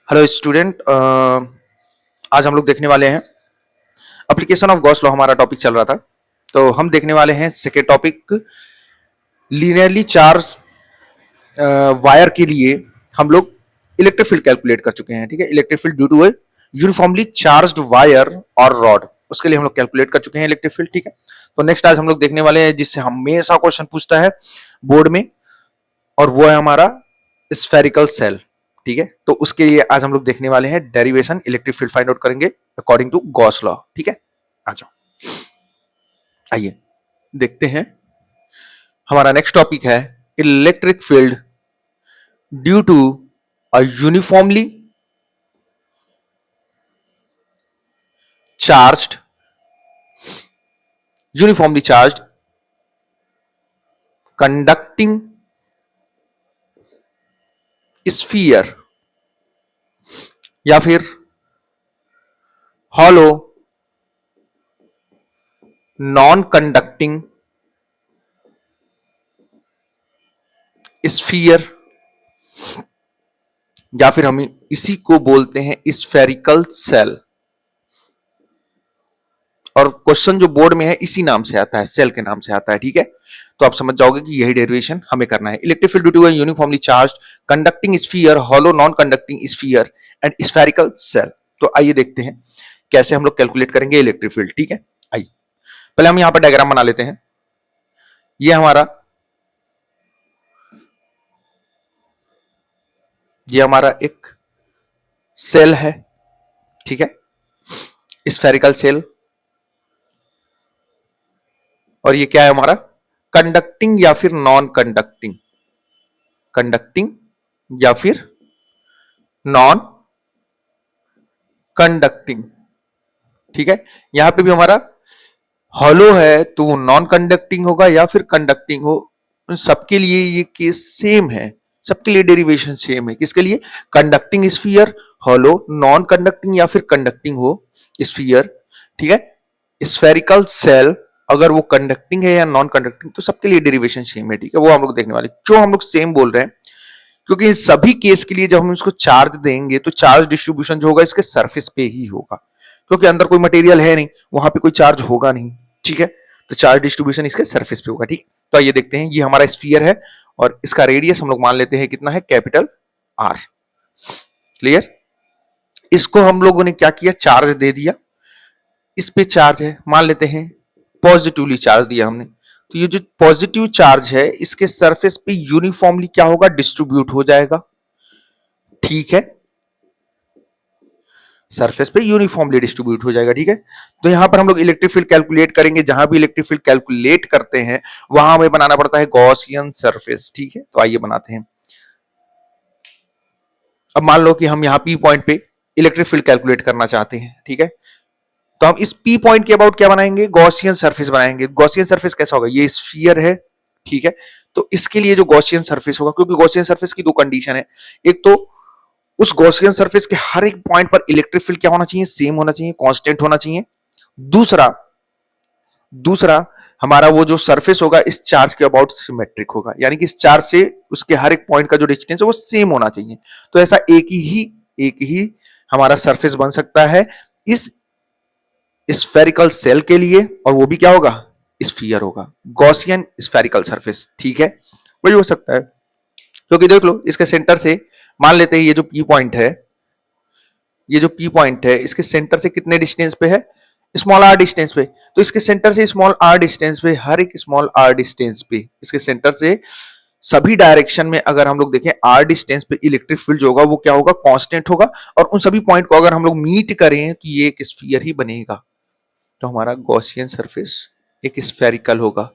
Hello student, आज हम लोग देखने वाले हैं एप्लीकेशन ऑफ गॉस लॉ। हमारा टॉपिक चल रहा था, तो हम देखने वाले हैं second topic, linearly charge wire के लिए हम लोग इलेक्ट्रिक फील्ड कैलकुलेट कर चुके हैं। ठीक है, electric field due to a uniformly charged wire और रॉड, उसके लिए हम लोग कैलकुलेट कर चुके हैं इलेक्ट्रिक फील्ड। ठीक है, तो नेक्स्ट आज हम लोग देखने वाले हैं जिससे हमेशा क्वेश्चन पूछता है बोर्ड में, और वो है हमारा स्फेरिकल सेल। ठीक है, तो उसके लिए आज हम लोग देखने वाले हैं derivation electric field find out करेंगे अकॉर्डिंग टू गॉस लॉ। ठीक है, आ जाओ, आइए देखते हैं। हमारा नेक्स्ट टॉपिक है electric field due to a uniformly charged conducting sphere या फिर हॉलो नॉन कंडक्टिंग स्फीयर, या फिर हम इसी को बोलते हैं स्फेरिकल सेल। और क्वेश्चन जो बोर्ड में है इसी नाम से आता है, सेल के नाम से आता है। ठीक है, तो आप समझ जाओगे कि यही डेरिवेशन हमें करना है। Electric field due to uniformly charged conducting sphere, hollow non conducting sphere and spherical shell. तो आइए देखते हैं कैसे हम लोग कैलकुलेट करेंगे इलेक्ट्रिक फील्ड। ठीक है, आइए पहले हम यहां पर डायग्राम बना लेते हैं। ये हमारा एक सेल है। ठीक है, स्फेरिकल सेल, और ये क्या है हमारा कंडक्टिंग या फिर नॉन कंडक्टिंग, कंडक्टिंग या फिर नॉन कंडक्टिंग। ठीक है, यहां पे भी हमारा हॉलो है तो वो नॉन कंडक्टिंग होगा या फिर कंडक्टिंग हो, उन सबके लिए ये केस सेम है, सबके लिए डेरिवेशन सेम है। किसके लिए? Conducting sphere, hollow non conducting या फिर कंडक्टिंग हो स्फीयर। ठीक है, स्फेरिकल सेल अगर वो कंडक्टिंग है या नॉन कंडक्टिंग, तो सबके लिए डेरिवेशन सेम है। ठीक है, वो हम लोग देखने वाले। जो हम लोग सेम बोल रहे हैं क्योंकि इन सभी केस के लिए जब हम इसको चार्ज देंगे तो चार्ज डिस्ट्रीब्यूशन जो होगा इसके सरफेस पे ही होगा, क्योंकि अंदर कोई मटेरियल है नहीं, वहां पे कोई चार्ज होगा नहीं। ठीक है, तो चार्ज डिस्ट्रीब्यूशन इसके सरफेस पे होगा। ठीक, तो आइए देखते हैं। ये हमारा स्फीयर है और इसका रेडियस हम लोग मान लेते हैं कितना है, कैपिटल आर। क्लियर? इसको हम लोगों ने क्या किया, चार्ज दे दिया। इस पे चार्ज है, मान लेते हैं पॉजिटिवली चार्ज दिया हमने, तो ये जो पॉजिटिव चार्ज है इसके सरफेस पे यूनिफॉर्मली क्या होगा, डिस्ट्रीब्यूट हो जाएगा। ठीक है, सरफेस पे यूनिफॉर्मली डिस्ट्रीब्यूट हो जाएगा। ठीक है, तो यहां पर हम लोग इलेक्ट्रिक फील्ड कैलकुलेट करेंगे। जहां भी इलेक्ट्रिक फील्ड कैलकुलेट करते हैं वहां हमें बनाना पड़ता है गॉसियन सरफेस। ठीक है, तो आइए बनाते हैं। अब मान लो कि हम यहाँ पी पॉइंट पे इलेक्ट्रिक फील्ड कैलकुलेट करना चाहते हैं। ठीक है, तो हम इस पी पॉइंट के अबाउट क्या बनाएंगे, गॉसियन सरफेस बनाएंगे। गॉसियन सरफेस कैसा होगा, ये स्फीयर है। ठीक है, तो इसके लिए जो गॉसियन सरफेस होगा, क्योंकि गॉसियन सरफेस की दो कंडीशन है, एक तो उस गॉसियन सरफेस के हर एक पॉइंट पर इलेक्ट्रिक फील्ड क्या होना चाहिए, सेम होना चाहिए, कांस्टेंट होना चाहिए। दूसरा दूसरा हमारा वो जो सरफेस होगा इस चार्ज के अबाउट सिमेट्रिक होगा, यानी कि इस चार्ज से उसके हर एक पॉइंट का जो डिस्टेंस है वो सेम होना चाहिए। तो ऐसा एक ही हमारा सरफेस बन सकता है इस स्फेरिकल सेल के लिए, और वो भी क्या होगा, स्फीयर होगा, गॉसियन स्फेरिकल सरफेस। ठीक है, वही हो सकता है, क्योंकि देख लो इसके सेंटर से मान लेते हैं ये जो पी पॉइंट है, ये जो पी पॉइंट है इसके सेंटर से कितने डिस्टेंस पे है, स्मॉल आर डिस्टेंस पे। तो इसके सेंटर से स्मॉल आर डिस्टेंस पे, हर एक स्मॉल आर डिस्टेंस पे इसके सेंटर से सभी डायरेक्शन में अगर हम लोग देखें आर डिस्टेंस पे इलेक्ट्रिक फील्ड जो होगा वो क्या होगा, कांस्टेंट होगा। और उन सभी पॉइंट को अगर हम लोग मीट करें तो ये एक स्फीयर ही बनेगा। तो हमारा गॉसियन सरफेस एक स्फेरिकल होगा,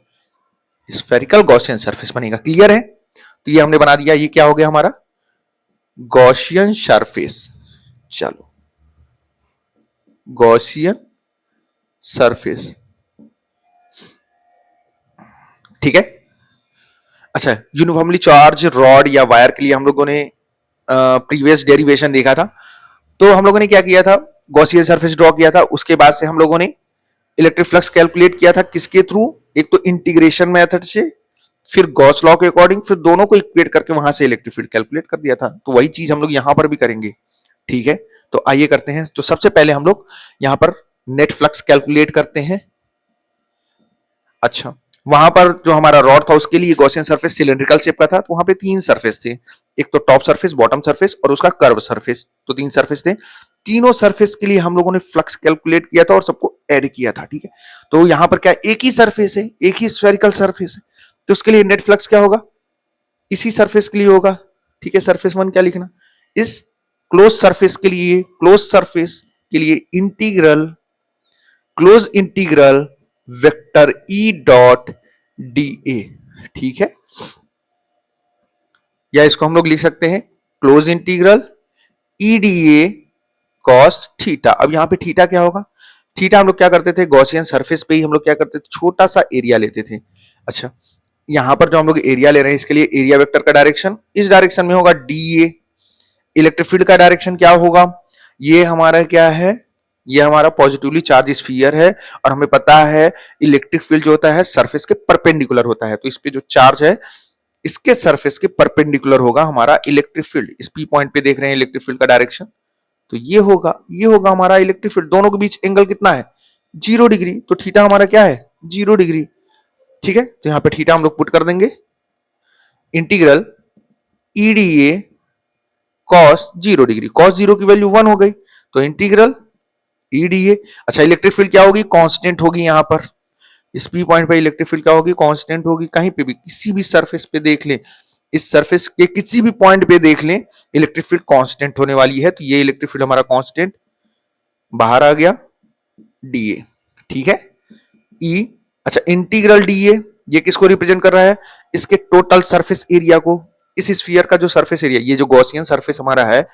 स्फेरिकल गॉसियन सरफेस बनेगा। क्लियर है? तो ये हमने बना दिया, ये क्या हो गया हमारा गॉसियन सरफेस। चलो, गॉसियन सरफेस। ठीक है, अच्छा, यूनिफॉर्मली चार्ज रॉड या वायर के लिए हम लोगों ने प्रीवियस डेरिवेशन देखा था। तो हम लोगों ने क्या किया था, गॉसियन सरफेस ड्रॉ किया था। उसके बाद से हम लोगों ने इलेक्ट्रिक फ्लक्स कैलकुलेट किया था, किसके थ्रू, एक तो इंटीग्रेशन मेथड से, फिर गॉस लॉ के अकॉर्डिंग, फिर दोनों को इक्वेट करके वहां से इलेक्ट्रिक फील्ड कैलकुलेट कर दिया था। तो वही चीज हम लोग यहां पर भी करेंगे। ठीक है, तो आइए करते हैं। तो सबसे पहले हम लोग यहां पर नेट फ्लक्स कैलकुलेट करते हैं। अच्छा, वहां पर जो हमारा रॉड था उसके लिए गॉसियन सरफेस सिलेंड्रिकल शेप का था, तो वहां पे तीन सरफेस थे, एक तो टॉप सरफेस, बॉटम सरफेस और उसका कर्व सरफेस, तो तीन सरफेस थे। तीनों सरफेस के लिए हम लोगों ने फ्लक्स कैलकुलेट किया था और सबको ऐड किया था। ठीक है, तो यहां पर क्या एक ही सरफेस है, एक ही स्फेरिकल सरफेस है, तो उसके लिए नेट फ्लक्स क्या होगा, इसी सरफेस के लिए होगा। ठीक है, सरफेस वन क्या लिखना, इस क्लोज सरफेस के लिए, क्लोज सरफेस के लिए integral, close integral vector E dot D A. ठीक है, या इसको हम लोग लिख सकते हैं close integral E D A cos theta. अब यहां पे थीटा क्या होगा, थीटा हम लोग क्या करते थे, गॉसियन सरफेस पे ही हम लोग क्या करते थे, छोटा सा एरिया लेते थे। अच्छा, यहां पर जो हम लोग एरिया ले रहे हैं इसके लिए एरिया वेक्टर का डायरेक्शन इस डायरेक्शन में होगा डी ए। इलेक्ट्रिक फील्ड का डायरेक्शन क्या होगा, ये हमारा क्या है, ये हमारा पॉजिटिवली चार्ज स्फीयर है और हमें पता है इलेक्ट्रिक फील्ड जो होता है सरफेस के परपेंडिकुलर होता है, तो इस पे जो चार्ज है इसके सरफेस के परपेंडिकुलर होगा हमारा इलेक्ट्रिक फील्ड। इस पी पॉइंट पे देख रहे हैं इलेक्ट्रिक फील्ड का डायरेक्शन, तो ये होगा हमारा इलेक्ट्रिक फील्ड। दोनों के बीच एंगल कितना है, 0 डिग्री, तो थीटा हमारा क्या है, 0 डिग्री। ठीक है, तो यहां पे थीटा हम लोग पुट कर देंगे, integral EDA cos 0 degree, cos 0 की वैल्यू 1 हो गई, तो इंटीग्रल ईडीए। अच्छा, इलेक्ट्रिक फील्ड क्या होगी, कांस्टेंट होगी। यहां पर इस पी पॉइंट पे इलेक्ट्रिक फील्ड क्या होगी, कांस्टेंट होगी। कहीं पे भी किसी भी सरफेस पे देख लें, इस सरफेस के किसी भी पॉइंट पे देख लें, इलेक्ट्रिक फील्ड कांस्टेंट होने वाली है, तो ये इलेक्ट्रिक फील्ड हमारा कांस्टेंट बाहर आ गया, डीए। ठीक है, ई। अच्छा, इंटीग्रल डीए ये किसको रिप्रेजेंट कर रहा है, इसके टोटल सरफेस एरिया को। इस स्फीयर का जो सरफेस एरिया, ये जो गॉसियन सरफेस हमारा है,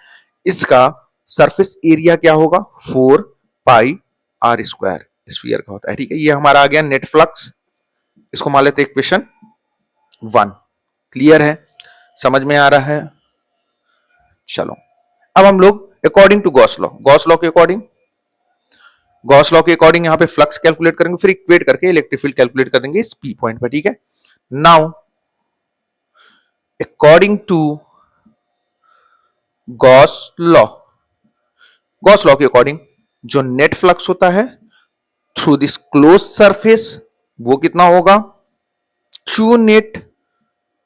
इसका सरफेस एरिया क्या होगा, 4 पाई आर स्क्वायर स्फीयर का होता है। ठीक है, ये हमारा आ गया नेट फ्लक्स। इसको मान लेते हैं इक्वेशन 1। क्लियर है, समझ में आ रहा है। चलो, अब हम लोग according to Gauss law, Gauss law के अकॉर्डिंग, गॉस लॉ के अकॉर्डिंग यहां पे फ्लक्स कैलकुलेट करेंगे, फिर इक्वेट करके इलेक्ट्रिक फील्ड कैलकुलेट कर देंगे इस पी पॉइंट पर। ठीक है, now according to Gauss law, Gauss law के अकॉर्डिंग जो नेट फ्लक्स होता है थ्रू दिस क्लोज सरफेस वो कितना होगा, Q net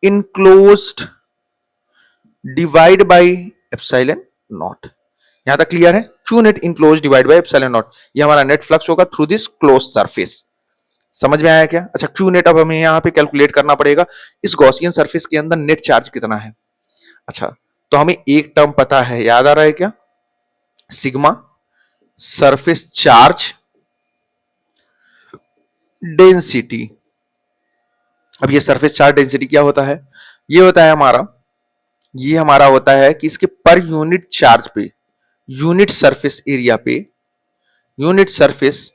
enclosed divide by epsilon not. यहां तक क्लियर है, Q net enclosed divide by epsilon naught, ये हमारा नेट फ्लक्स होगा थ्रू दिस क्लोज सरफेस। समझ में आया क्या। अच्छा, Q नेट अब हमें यहां पे कैलकुलेट करना पड़ेगा, इस गॉसियन सरफेस के अंदर नेट चार्ज कितना है। अच्छा, तो हमें एक टर्म पता है, याद आ रहा है क्या, सिग्मा सरफेस चार्ज डेंसिटी। अब ये सरफेस चार्ज डेंसिटी क्या होता है, ये होता है हमारा, ये हमारा होता है कि इसके पर यूनिट चार्ज पे, यूनिट सरफेस एरिया पे, यूनिट सरफेस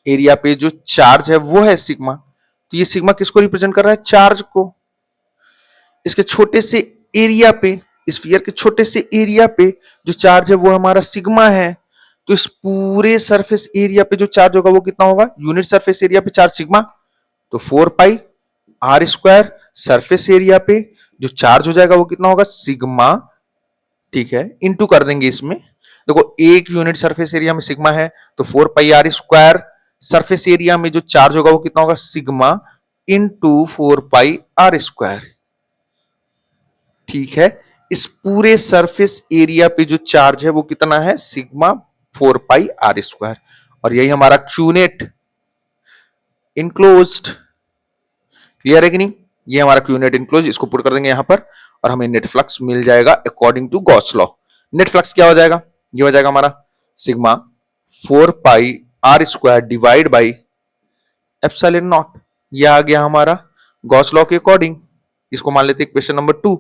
एरिया पे जो चार्ज है वो है सिग्मा। तो ये सिग्मा किसको रिप्रेजेंट कर रहा है, चार्ज को। इसके छोटे से एरिया पे, स्फीयर के छोटे से एरिया पे जो चार्ज है वो हमारा सिग्मा है। तो इस पूरे सरफेस एरिया पे जो चार्ज होगा वो कितना होगा, यूनिट सरफेस एरिया पे चार्ज सिग्मा, तो 4 pi are square. Surface area पे जो चार्ज हो जाएगा वो कितना होगा, सिग्मा। ठीक है, इंटू कर देंगे इसमें, देखो एक यूनिट सरफेस एरिया में सिग्मा है तो 4 pi are square, surface area में जो चार्ज होगा वो कितना होगा, sigma into 4 pi are square. ठीक है, इस पूरे सरफेस एरिया पे जो चार्ज है वो कितना है, सिग्मा 4 पाई आर स्क्वायर, और यही हमारा Q नेट इनक्लोज्ड। क्लियर है कि नहीं, ये हमारा Q नेट इनक्लोज, इसको पुट कर देंगे यहां पर और हमें नेट फ्लक्स मिल जाएगा according to Gauss law. Net flux क्या हो जाएगा, ये हो जाएगा हमारा sigma 4 pi are square divide by epsilon naught. ये आ गया हमारा गॉस लॉ के अकॉर्डिंग। इसको मान लेते हैं क्वेश्चन नंबर 2।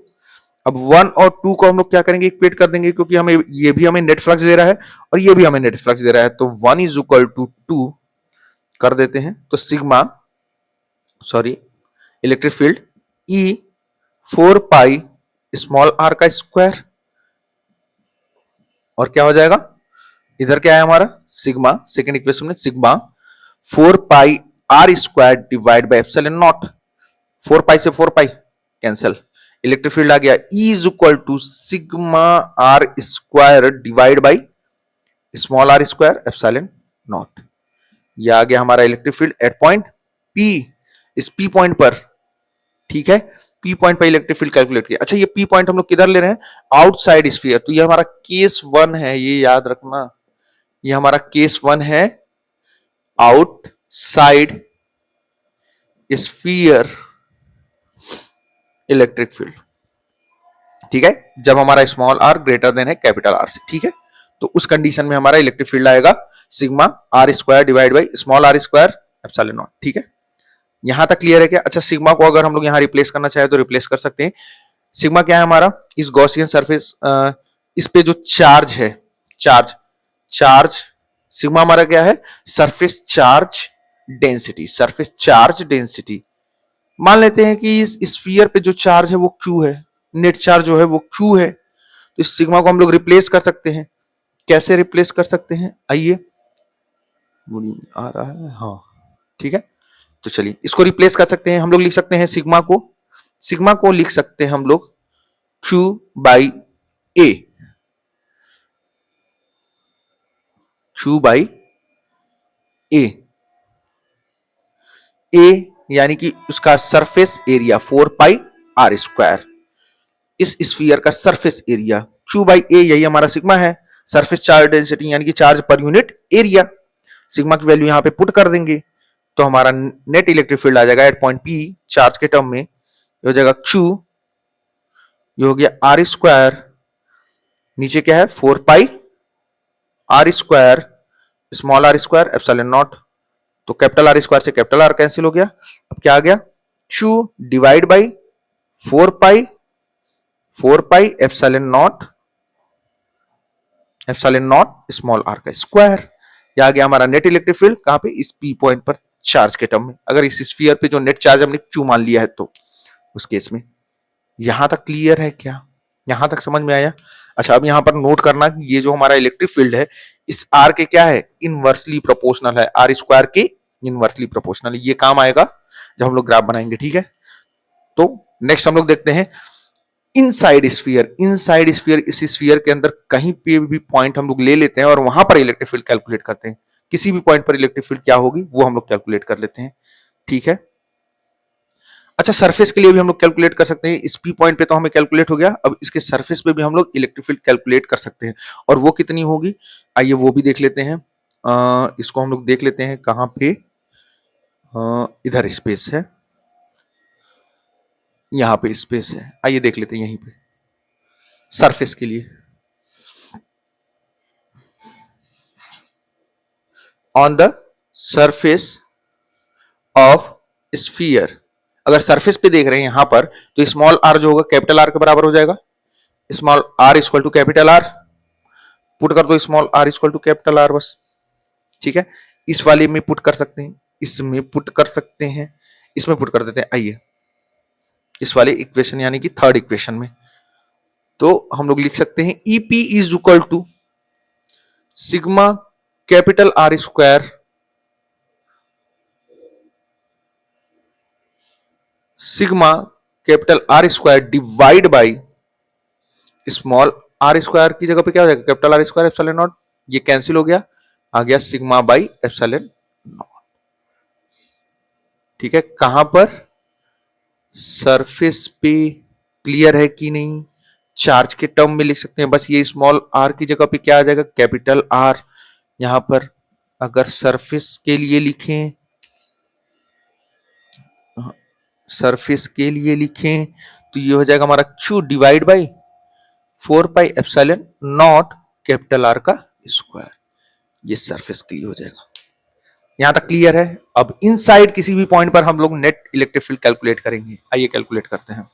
अब 1 और 2 को हम लोग क्या करेंगे, इक्वेट कर देंगे, क्योंकि हमें ये भी हमें नेट फ्लक्स दे रहा है और ये भी हमें नेट फ्लक्स दे रहा है, तो 1 इज इक्वल टू 2 कर देते हैं, तो sigma, sorry, electric field E 4 pi small r का स्क्वायर, और क्या हो जाएगा, इधर क्या है हमारा सिग्मा, सेकंड इक्वेशन में sigma 4 pi r square divide by epsilon naught. 4 pi से 4 पाई कैंसिल, इलेक्ट्रिक फील्ड आ गया E is equal to sigma r square divide by small are square epsilon naught. ये आ गया हमारा electric field at point P, इस P point पर, ठीक है। P पॉइंट पर इलेक्ट्रिक फील्ड कैलकुलेट किया। अच्छा, ये P पॉइंट हम लोग किधर ले रहे हैं? Outside sphere. तो ये हमारा केस 1 है, ये याद रखना, ये हमारा केस 1 है, आउटसाइड स्फीयर इलेक्ट्रिक फील्ड, ठीक है। जब हमारा स्मॉल आर ग्रेटर देन है कैपिटल आर से, ठीक है। तो उस कंडीशन में हमारा इलेक्ट्रिक फील्ड आएगा sigma r square divide by small are square epsilon naught, ठीक है। यहां तक क्लियर है क्या? अच्छा, सिग्मा को अगर हम लोग यहां रिप्लेस करना चाहे तो रिप्लेस कर सकते हैं। सिग्मा क्या है हमारा? इस गॉसियन सरफेस, इस पे जो चार्ज है, चार्ज सिग्मा हमारा क्या है? Surface charge density, surface charge density. मान लेते हैं कि इस स्फीयर पे जो चार्ज है वो Q है, नेट चार्ज जो है वो Q है। तो इस सिग्मा को हम लोग रिप्लेस कर सकते हैं। कैसे रिप्लेस कर सकते हैं? आइए, आ रहा है, हाँ, ठीक है। तो चलिए इसको रिप्लेस कर सकते हैं। हम लोग लिख सकते हैं सिग्मा को लिख सकते हैं हम लोग Q by A, Q by A यानी कि उसका surface area 4 pi are square, इस स्फीयर का surface area Q by A, यही हमारा सिग्मा है। सरफेस चार्ज डेंसिटी यानी कि charge per unit area, sigma की वैल्यू यहां पे पुट कर देंगे तो हमारा नेट इलेक्ट्रिक फील्ड आ जाएगा एट पॉइंट P चार्ज के टर्म में, ये हो जाएगा Q, ये हो गया आर स्क्वायर, नीचे क्या है 4 pi are square small are square epsilon naught. तो कैपिटल आर स्क्वायर से कैपिटल आर कैंसिल हो गया। अब क्या आ गया? Q divide by 4 pi epsilon naught small R का स्क्वायर। यह आ गया हमारा नेट इलेक्ट्रिक फील्ड, कहां पे? इस P पॉइंट पर चार्ज के टर्म में। अगर इस स्फीयर पे जो नेट चार्ज हमने Q मान लिया है तो उस केस में। यहां तक क्लियर है क्या? यहां तक समझ में आया? अच्छा, अब यहां पर नोट करना, ये जो हमारा इलेक्ट्रिक फील्ड है इस आर के क्या है? इनवर्सली प्रोपोर्शनल है, आर स्क्वायर के इनवर्सली प्रोपोर्शनल। ये काम आएगा जब हम लोग ग्राफ बनाएंगे, ठीक है। तो नेक्स्ट हम लोग देखते हैं इनसाइड स्फीयर, इस स्फीयर के अंदर कहीं पे भी पॉइंट हम लोग ले लेते हैं और वहां पर इलेक्ट्रिक फील्ड कैलकुलेट करते हैं। किसी भी पॉइंट पर इलेक्ट्रिक फील्ड क्या होगी वो हम लोग कैलकुलेट कर लेते हैं, ठीक है। अच्छा, सरफेस के लिए भी हम लोग कैलकुलेट कर सकते हैं। इस P पॉइंट पे तो हमें कैलकुलेट हो गया, अब इसके सरफेस पे भी हम लोग इलेक्ट्रिक फील्ड कैलकुलेट कर सकते हैं। और वो कितनी होगी आइए वो भी देख लेते हैं। इसको हम लोग देख लेते हैं कहां पे, इधर स्पेस है, यहां पे स्पेस है, आइए देख लेते हैं यहीं पे सरफेस के लिए। On the surface of sphere, अगर सरफेस पे देख रहे हैं यहां पर तो स्मॉल आर जो होगा कैपिटल आर के बराबर हो जाएगा। Small r equal to capital r, put कर दो small r equal to capital r बस, ठीक है। इस वाले में पुट कर सकते हैं, इसमें पुट कर सकते हैं, इसमें पुट कर देते हैं। आइए इस वाले इक्वेशन यानी कि थर्ड इक्वेशन में तो हम लोग लिख सकते हैं E P is equal to sigma capital are square sigma capital are square divide by small are square की जगह पे क्या हो जाएगा? Capital are square epsilon naught, ये कैंसिल हो गया, आ गया सिग्मा बाई एप्सिलॉन नॉट, ठीक है। कहां पर? सरफेस पे। क्लियर है कि नहीं? चार्ज के टर्म में लिख सकते हैं, बस ये स्मॉल आर की जगह पे क्या आ जाएगा? Capital are. यहां पर अगर सरफेस के लिए लिखें, सरफेस के लिए लिखें तो ये हो जाएगा हमारा Q divide by 4 pi epsilon not capital R का स्क्वायर। ये सरफेस के लिए हो जाएगा। यहां तक क्लियर है? अब इनसाइड किसी भी पॉइंट पर हम लोग नेट इलेक्ट्रिक फील्ड कैलकुलेट करेंगे। आइए कैलकुलेट करते हैं।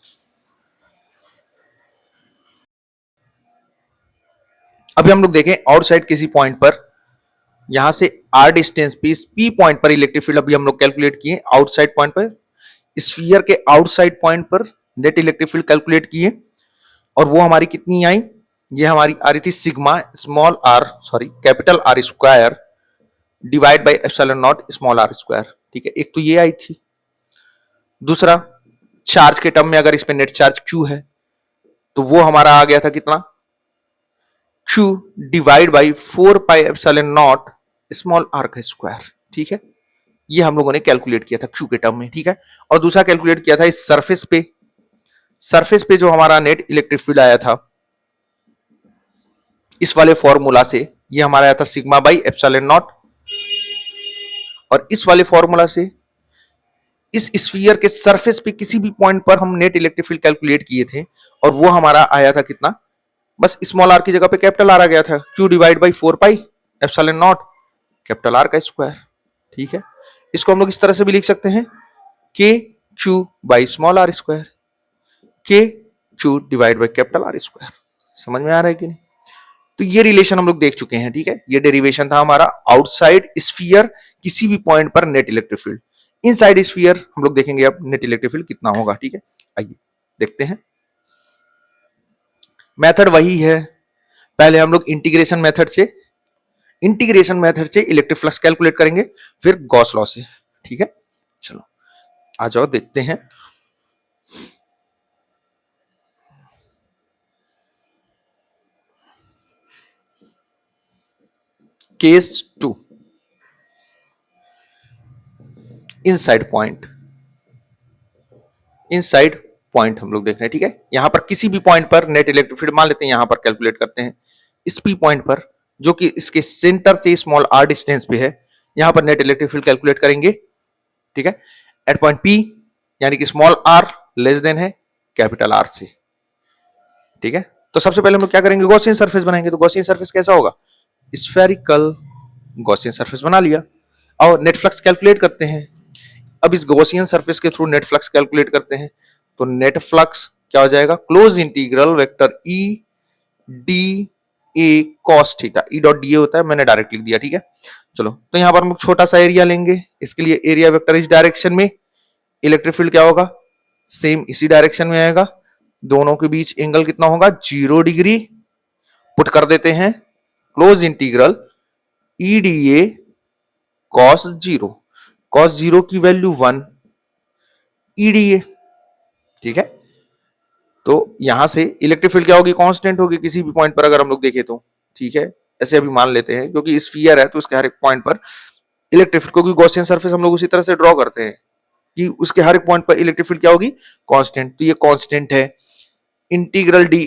अभी हम लोग देखें आउटसाइड किसी पॉइंट पर, यहां से आर डिस्टेंस पे इस P पॉइंट पर इलेक्ट्रिक फील्ड अभी हम लोग कैलकुलेट किए। आउटसाइड पॉइंट पर, स्फीयर के आउटसाइड पॉइंट पर नेट इलेक्ट्रिक फील्ड कैलकुलेट किए और वो हमारी कितनी आई? ये हमारी आ रही थी sigma small r sorry capital are square divide by epsilon naught small are square, ठीक है। एक तो ये आई थी। दूसरा चार्ज के टर्म में अगर इस पे नेट चार्ज Q है तो वो हमारा आ गया था कितना, Q divide by 4πε0 small r का स्क्वायर। ठीक है, ये हम लोगों ने कैलकुलेट किया था Q के टर्म में। ठीक है, और दूसरा कैलकुलेट किया था इस सरफेस पे जो हमारा नेट इलेक्ट्रिक फील्ड आया था इस वाले फॉर्मूला से, ये हमारा आया था सिग्मा बाई एप्सिलॉन नॉट, और इस वाले फॉर्मूला से इस स्फीयर के सरफेस पे किसी भी पॉइंट पर हम नेट इलेक्ट्रिक फील्ड कैलकुलेट किए थे, और वो हमारा आया था कितना, बस स्मॉल आर की जगह पे कैपिटल आर आ गया था, Q divide by 4πε0 capital R का स्क्वायर। ठीक है, इसको हम लोग इस तरह से भी लिख सकते हैं KQ by small are square, KQ divide by capital are square. समझ में आ रहा है कि नहीं? तो ये रिलेशन हम लोग देख चुके हैं। ठीक है, ये डेरिवेशन था हमारा आउटसाइड स्फीयर किसी भी पॉइंट पर net electric field. Inside sphere हम लोग देखेंगे अब नेट इलेक्ट्रिक फील्ड कितना होगा। ठीक है, आइए देखते हैं। मेथड वही है, पहले हम लोग इंटीग्रेशन मेथड से इलेक्ट्रिक फ्लक्स कैलकुलेट करेंगे, फिर गॉस लॉ से। ठीक है, चलो आ जाओ देखते हैं। केस 2, इनसाइड पॉइंट हम लोग देख रहे हैं। ठीक है, यहां पर किसी भी पॉइंट पर नेट इलेक्ट्रिक फील्ड मान लेते हैं, यहां पर कैलकुलेट करते हैं। इस पी पॉइंट पर जो कि इसके सेंटर से स्मॉल r डिस्टेंस पे है, यहां पर नेट इलेक्ट्रिक फील्ड कैलकुलेट करेंगे। ठीक है, एट पॉइंट P यानी कि स्मॉल r लेस देन है कैपिटल R से। ठीक है, तो सबसे पहले हम लोग क्या करेंगे, गॉसियन सरफेस बनाएंगे। तो गॉसियन सरफेस कैसा होगा, स्फेरिकल गॉसियन सरफेस बना लिया, और नेट फ्लक्स कैलकुलेट करते हैं। अब इस गॉसियन सरफेस के थ्रू नेट फ्लक्स कैलकुलेट करते हैं, तो नेट फ्लक्स क्या हो जाएगा, close integral vector E D A cos theta, E dot D A होता है, मैंने डायरेक्ट लिख दिया। ठीक है, चलो तो यहां पर हम छोटा सा एरिया लेंगे, इसके लिए एरिया वेक्टर इस डायरेक्शन में, इलेक्ट्रिक फील्ड क्या होगा, सेम इसी डायरेक्शन में आएगा, दोनों के बीच एंगल कितना होगा, 0 डिग्री। पुट कर देते हैं close integral E D A cos 0 की वैल्यू 1 ई डी ए। ठीक है, तो यहां से इलेक्ट्रिक फील्ड क्या होगी, कांस्टेंट होगी किसी भी पॉइंट पर अगर हम लोग देखें तो। ठीक है, ऐसे अभी मान लेते हैं क्योंकि स्फीयर है तो उसके हर एक पॉइंट पर इलेक्ट्रिक फील्ड, क्योंकि गॉसियन सरफेस हम लोग उसी तरह से ड्रॉ करते हैं कि उसके हर एक पॉइंट पर इलेक्ट्रिक फील्ड क्या होगी, कांस्टेंट। तो ये कांस्टेंट है, इंटीग्रल डी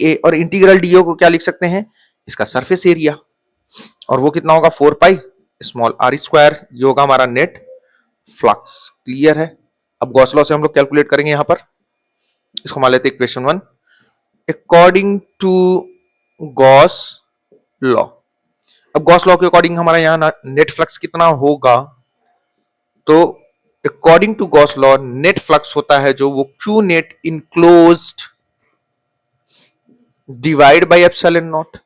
ए और इंटीग्रल डी ओ को क्या लिख सकते हैं, इसका सरफेस एरिया, और वो कितना होगा 4π स्मॉल r स्क्वायर, ये होगा हमारा नेट फ्लक्स। क्लियर है? अब गॉस लॉ से हम लोग कैलकुलेट करेंगे यहां पर, इसको मान लेते हैं equation 1, according to Gauss law. अब गॉस लॉ के अकॉर्डिंग हमारा यहां नेट फ्लक्स कितना होगा, तो according to Gauss law net flux होता है जो वो Q net enclosed divide by epsilon naught.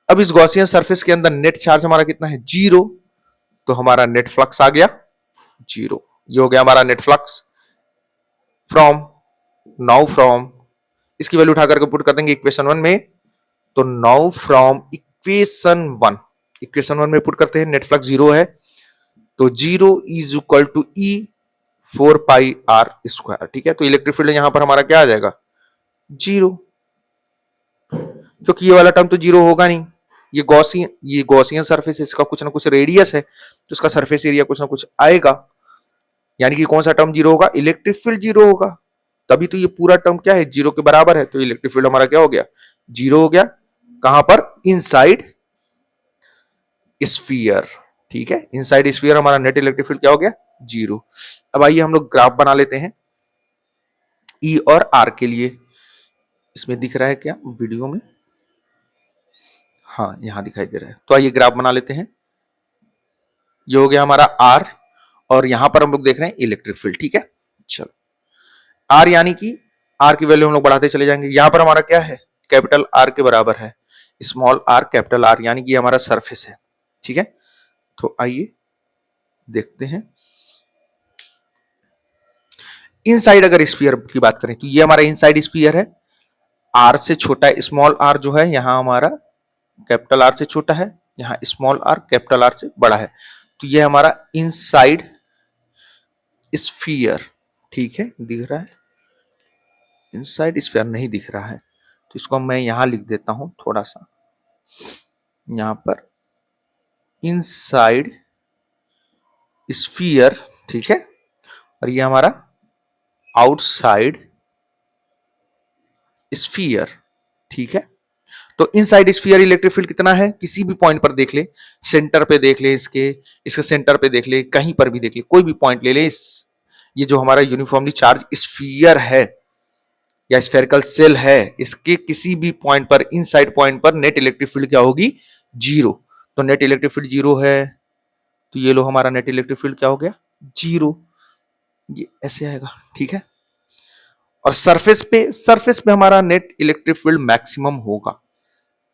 अब इस गॉसियन सरफेस के अंदर नेट चार्ज हमारा कितना है, 0, तो हमारा नेट फ्लक्स आ गया 0। ये हो गया हमारा नेट फ्लक्स फ्रॉम इसकी वैल्यू उठा करके पुट कर देंगे इक्वेशन 1 में, तो नाउ फ्रॉम इक्वेशन 1 में पुट करते हैं, नेट फ्लक्स 0 है, तो 0 is equal to E 4πr square. ठीक है, तो इलेक्ट्रिक फील्ड यहां पर हमारा क्या आ जाएगा, 0, क्योंकि ये वाला टर्म तो 0 होगा नहीं, ये गॉसियन सरफेस, इसका कुछ ना कुछ रेडियस है, तो इसका सरफेस एरिया कुछ ना कुछ आएगा, यानी कि कौन सा टर्म 0 होगा, इलेक्ट्रिक फील्ड 0 होगा, तभी तो ये पूरा टर्म क्या है, 0 के बराबर है, तो इलेक्ट्रिक फील्ड हमारा क्या हो गया, 0 हो गया। कहां पर, इनसाइड स्फीयर। ठीक है, इनसाइड स्फीयर हमारा नेट इलेक्ट्रिक फील्ड क्या हो गया, 0। अब आइए हम लोग ग्राफ बना लेते हैं E और R के लिए। इसमें दिख रहा है क्या वीडियो में, हाँ यहां दिखाई दे रहा है, तो आइए ग्राफ बना लेते हैं। ये हो गया हमारा R, और यहां पर हम लोग देख रहे हैं इलेक्ट्रिक फील्ड। ठीक है, चलो R यानी कि R की वैल्यू हम लोग बढ़ाते चले जाएंगे, यहां पर हमारा क्या है, कैपिटल R के बराबर है स्मॉल r कैपिटल R, यानी कि हमारा सरफेस है। ठीक है, तो आइए देखते हैं। इनसाइड अगर स्फीयर की बात करें तो ये हमारा इनसाइड स्फीयर है, R से छोटा है, स्मॉल r जो है यहां हमारा कैपिटल R से छोटा है, यहाँ स्मॉल r कैपिटल R से बड़ा है, तो ये हमारा इनसाइड स्फीयर, ठीक है, दिख रहा है, इनसाइड स्फीयर नहीं दिख रहा है, तो इसको मैं यहां लिख देता हूं थोड़ा सा, यहां पर इनसाइड स्फीयर, ठीक है, और ये हमारा आउटसाइड स्फीयर, ठीक है। तो इनसाइड स्फीयर इलेक्ट्रिक फील्ड कितना है, किसी भी पॉइंट पर देख ले, सेंटर पे देख ले, इसके सेंटर पे देख ले, कहीं पर भी देख ले, कोई भी पॉइंट ले ले, ये जो हमारा यूनिफॉर्मली चार्ज स्फीयर है या स्फेरिकल सेल है, इसके किसी भी पॉइंट पर, इनसाइड पॉइंट पर नेट इलेक्ट्रिक फील्ड क्या होगी, जीरो। तो नेट इलेक्ट्रिक फील्ड जीरो है, तो ये लो हमारा नेट इलेक्ट्रिक फील्ड क्या हो गया, जीरो, ये ऐसे आएगा, ठीक है। और सरफेस पे हमारा नेट इलेक्ट्रिक फील्ड मैक्सिमम होगा,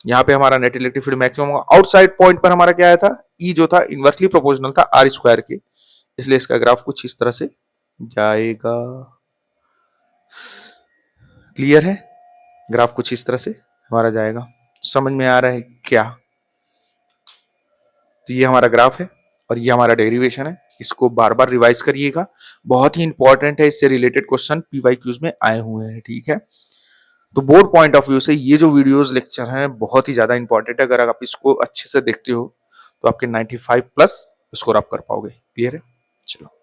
यहाँ पे हमारा नेट इलेक्ट्रिक फील्ड मैक्सिमम होगा। आउटसाइड पॉइंट पर हमारा क्या आया था, ई जो था इनवर्सली प्रोपोर्शनल था आर स्क्वायर के, इसलिए इसका ग्राफ कुछ इस तरह से जाएगा। क्लियर है, ग्राफ कुछ इस तरह से हमारा जाएगा, समझ में आ रहा है क्या। तो ये हमारा ग्राफ है और ये हमारा डेरिवेशन है, इसको बार बार रिवाइज करिएगा, बहुत ही इंपॉर्टेंट है, इससे रिलेटेड क्वेश्चन पीवाईक्यूज में आए हुए हैं, ठीक है। तो बोर्ड पॉइंट ऑफ व्यू से ये जो वीडियोस लेक्चर हैं बहुत ही ज्यादा इंपॉर्टेंट है, अगर आप इसको अच्छे से देखते हो तो आपके 95 प्लस स्कोर आप कर पाओगे। क्लियर है, चलो।